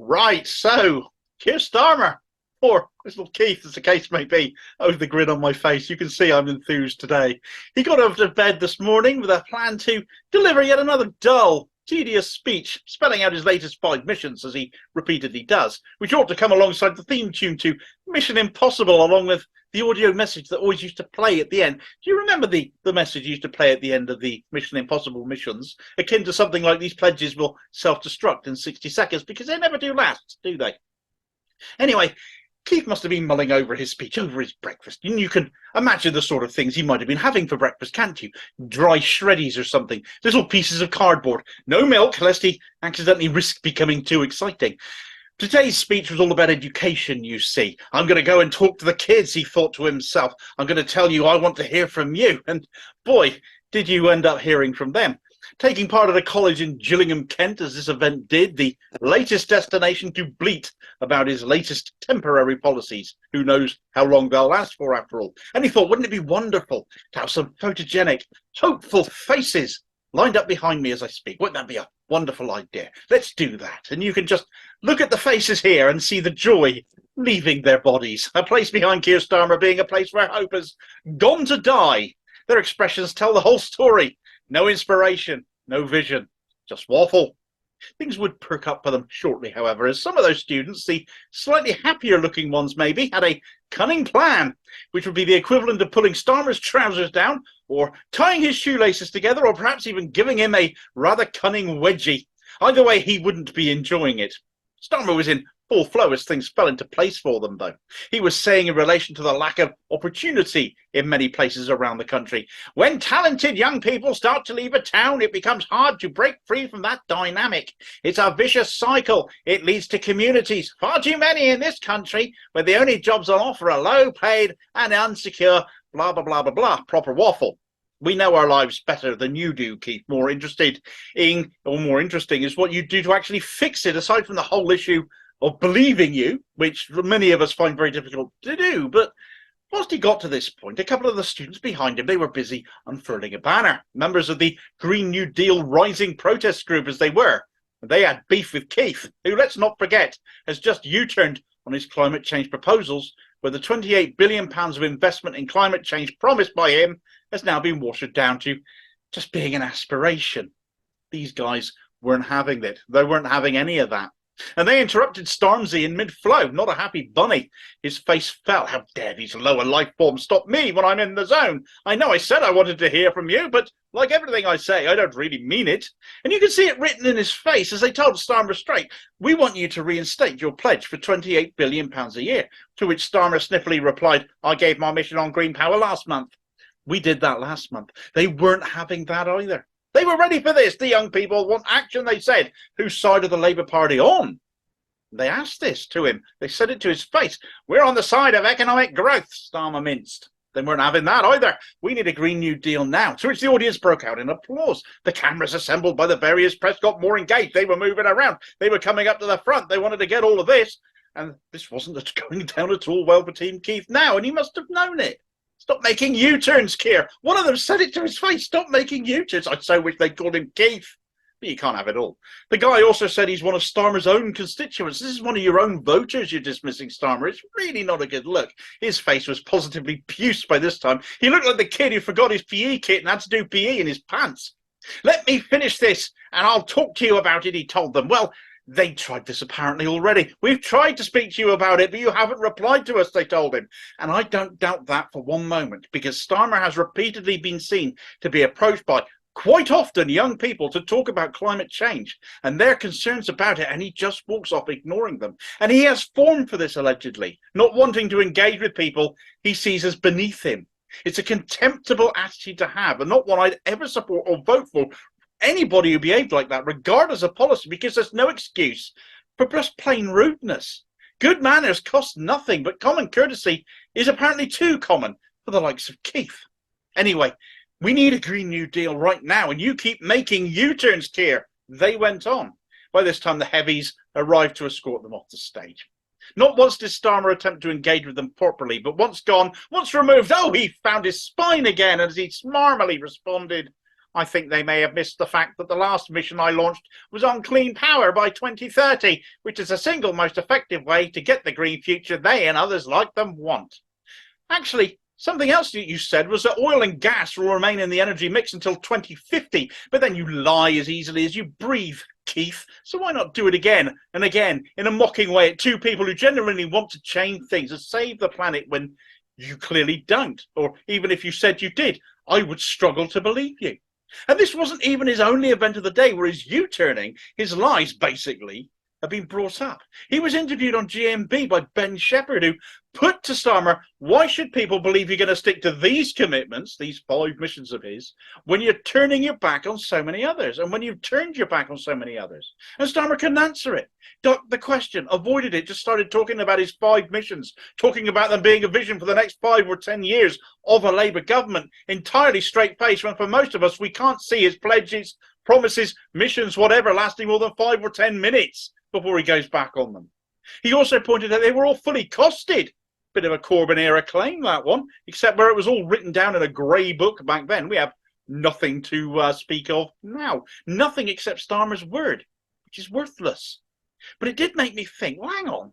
Right, so Keir Starmer, or little Keith, as the case may be, over the grin on my face. You can see I'm enthused today. He got over to bed this morning with a plan to deliver yet another dull, tedious speech, spelling out his latest 5 missions, as he repeatedly does, which ought to come alongside the theme tune to Mission Impossible, along with the audio message that always used to play at the end. Do you remember the message used to play at the end of the Mission Impossible missions? Akin to something like, these pledges will self-destruct in 60 seconds, because they never do last, do they? Anyway, Keith must have been mulling over his speech over his breakfast. And you can imagine the sort of things he might have been having for breakfast, can't you? Dry shreddies or something, little pieces of cardboard. No milk, lest he accidentally risk becoming too exciting. Today's speech was all about education, you see. I'm going to go and talk to the kids, he thought to himself. I'm going to tell you I want to hear from you. And boy, did you end up hearing from them. Taking part at a college in Gillingham, Kent, as this event did, the latest destination to bleat about his latest temporary policies. Who knows how long they'll last for, after all. And he thought, wouldn't it be wonderful to have some photogenic, hopeful faces lined up behind me as I speak? Wouldn't that be a wonderful idea? Let's do that. And you can just look at the faces here and see the joy leaving their bodies. A place behind Keir Starmer being a place where hope has gone to die. Their expressions tell the whole story. No inspiration, no vision, just waffle. Things would perk up for them shortly, however, as some of those students, the slightly happier looking ones maybe, had a cunning plan, which would be the equivalent of pulling Starmer's trousers down, or tying his shoelaces together, or perhaps even giving him a rather cunning wedgie. Either way, he wouldn't be enjoying it. Starmer was in full flow as things fell into place for them, though. He was saying in relation to the lack of opportunity in many places around the country. When talented young people start to leave a town, it becomes hard to break free from that dynamic. It's a vicious cycle. It leads to communities, far too many in this country, where the only jobs on offer are low-paid and unsecure, blah, blah, blah, blah, blah, proper waffle. We know our lives better than you do, Keith. More interesting is what you do to actually fix it, aside from the whole issue of believing you, which many of us find very difficult to do. But whilst he got to this point, a couple of the students behind him, they were busy unfurling a banner. Members of the Green New Deal Rising protest group, as they were. They had beef with Keith, who, let's not forget, has just U-turned on his climate change proposals, where the £28 billion of investment in climate change promised by him has now been watered down to just being an aspiration. These guys weren't having it. They weren't having any of that. And they interrupted Stormzy in mid-flow, not a happy bunny. His face fell. How dare these lower life forms stop me when I'm in the zone? I know I said I wanted to hear from you, but like everything I say, I don't really mean it. And you can see it written in his face as they told Starmer straight, we want you to reinstate your pledge for £28 billion a year. To which Starmer sniffily replied, I gave my mission on green power last month. We did that last month. They weren't having that either. They were ready for this. The young people want action, they said. Whose side of the Labour Party on? They asked this to him. They said it to his face. We're on the side of economic growth, Starmer minced. They weren't having that either. We need a Green New Deal now. To which the audience broke out in applause. The cameras assembled by the various press got more engaged. They were moving around. They were coming up to the front. They wanted to get all of this. And this wasn't going down at all well for Team Keith now, and he must have known it. Stop making U-turns, Keir. One of them said it to his face. Stop making U-turns. I so wish they'd called him Keith. But you can't have it all. The guy also said he's one of Starmer's own constituents. This is one of your own voters you're dismissing, Starmer. It's really not a good look. His face was positively puced by this time. He looked like the kid who forgot his PE kit and had to do PE in his pants. Let me finish this and I'll talk to you about it, he told them. Well, they tried this apparently already. We've tried to speak to you about it, but you haven't replied to us, they told him. And I don't doubt that for one moment, because Starmer has repeatedly been seen to be approached by quite often young people to talk about climate change and their concerns about it, and he just walks off ignoring them. And he has formed for this, allegedly, not wanting to engage with people he sees as beneath him. It's a contemptible attitude to have, and not one I'd ever support or vote for anybody who behaved like that, regardless of policy, because there's no excuse for just plain rudeness. Good manners cost nothing, but common courtesy is apparently too common for the likes of Keith. Anyway, we need a Green New Deal right now, and you keep making U-turns, Keir. They went on. By this time, the heavies arrived to escort them off the stage. Not once did Starmer attempt to engage with them properly, but once gone, once removed, oh, he found his spine again, as he smarmily responded, I think they may have missed the fact that the last mission I launched was on clean power by 2030, which is the single most effective way to get the green future they and others like them want. Actually, something else that you said was that oil and gas will remain in the energy mix until 2050, but then you lie as easily as you breathe, Keith. So why not do it again and again in a mocking way at two people who genuinely want to change things and save the planet when you clearly don't? Or even if you said you did, I would struggle to believe you. And this wasn't even his only event of the day where his U-turning, his lies basically, have been brought up. He was interviewed on GMB by Ben Shepherd, who put to Starmer, why should people believe you're going to stick to these commitments, these 5 missions of his, when you're turning your back on so many others, and when you've turned your back on so many others? And Starmer couldn't answer it, ducked the question, avoided it, just started talking about his 5 missions, talking about them being a vision for the next 5 or 10 years of a Labour government, entirely straight-faced, when for most of us we can't see his pledges, promises, missions, whatever, lasting more than 5 or 10 minutes before he goes back on them. He also pointed out they were all fully costed. Bit of a Corbyn-era claim, that one, except where it was all written down in a grey book back then. We have nothing to speak of now. Nothing except Starmer's word, which is worthless. But it did make me think, well, hang on.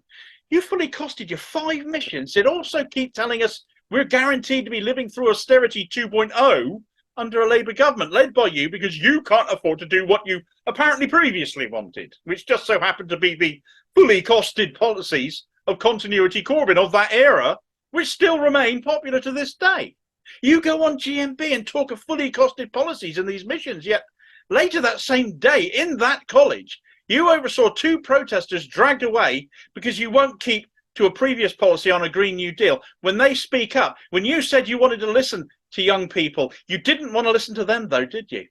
You fully costed your 5 missions. It also keep telling us we're guaranteed to be living through austerity 2.0 under a Labour government led by you because you can't afford to do what you apparently previously wanted, which just so happened to be the fully costed policies of continuity Corbyn of that era, which still remain popular to this day. You go on GMB and talk of fully costed policies in these missions, yet later that same day in that college, you oversaw 2 protesters dragged away because you won't keep to a previous policy on a Green New Deal. When they speak up, when you said you wanted to listen to young people, you didn't want to listen to them though, did you?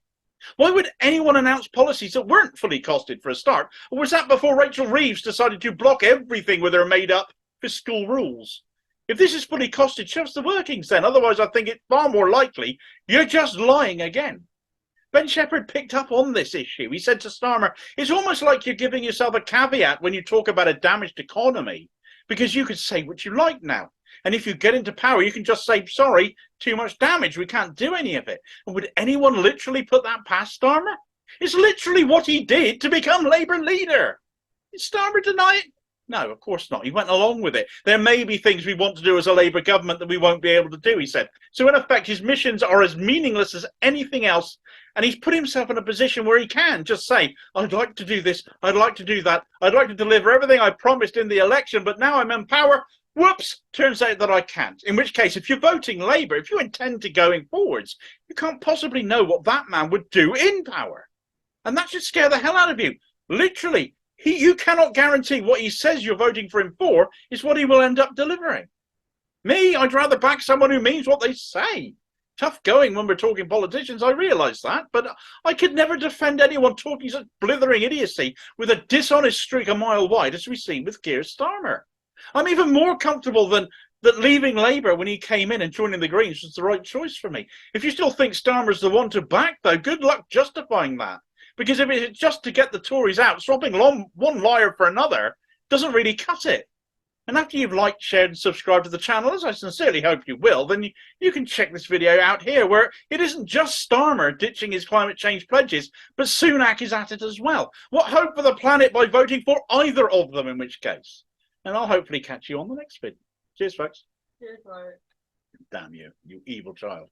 Why would anyone announce policies that weren't fully costed for a start? Or was that before Rachel Reeves decided to block everything with her made-up fiscal rules? If this is fully costed, show us the workings then. Otherwise, I think it's far more likely you're just lying again. Ben Shepherd picked up on this issue. He said to Starmer, it's almost like you're giving yourself a caveat when you talk about a damaged economy, because you could say what you like now. And if you get into power, you can just say, sorry, too much damage, we can't do any of it. And would anyone literally put that past Starmer? It's literally what he did to become Labour leader. Did Starmer deny it? No, of course not. He went along with it. There may be things we want to do as a Labour government that we won't be able to do, he said. So in effect, his missions are as meaningless as anything else. And he's put himself in a position where he can just say, I'd like to do this, I'd like to do that, I'd like to deliver everything I promised in the election, but now I'm in power. Whoops, turns out that I can't. In which case, if you're voting Labour, if you intend to going forwards, you can't possibly know what that man would do in power. And that should scare the hell out of you. Literally, you cannot guarantee what he says you're voting for him for is what he will end up delivering. Me, I'd rather back someone who means what they say. Tough going when we're talking politicians, I realise that, but I could never defend anyone talking such blithering idiocy with a dishonest streak a mile wide as we've seen with Keir Starmer. I'm even more comfortable than that leaving Labour when he came in and joining the Greens was the right choice for me. If you still think Starmer's the one to back, though, good luck justifying that. Because if it's just to get the Tories out, swapping one liar for another doesn't really cut it. And after you've liked, shared and subscribed to the channel, as I sincerely hope you will, then you can check this video out here where it isn't just Starmer ditching his climate change pledges, but Sunak is at it as well. What hope for the planet by voting for either of them in which case? And I'll hopefully catch you on the next video. Cheers, folks. Cheers, mate. Damn you, you evil child.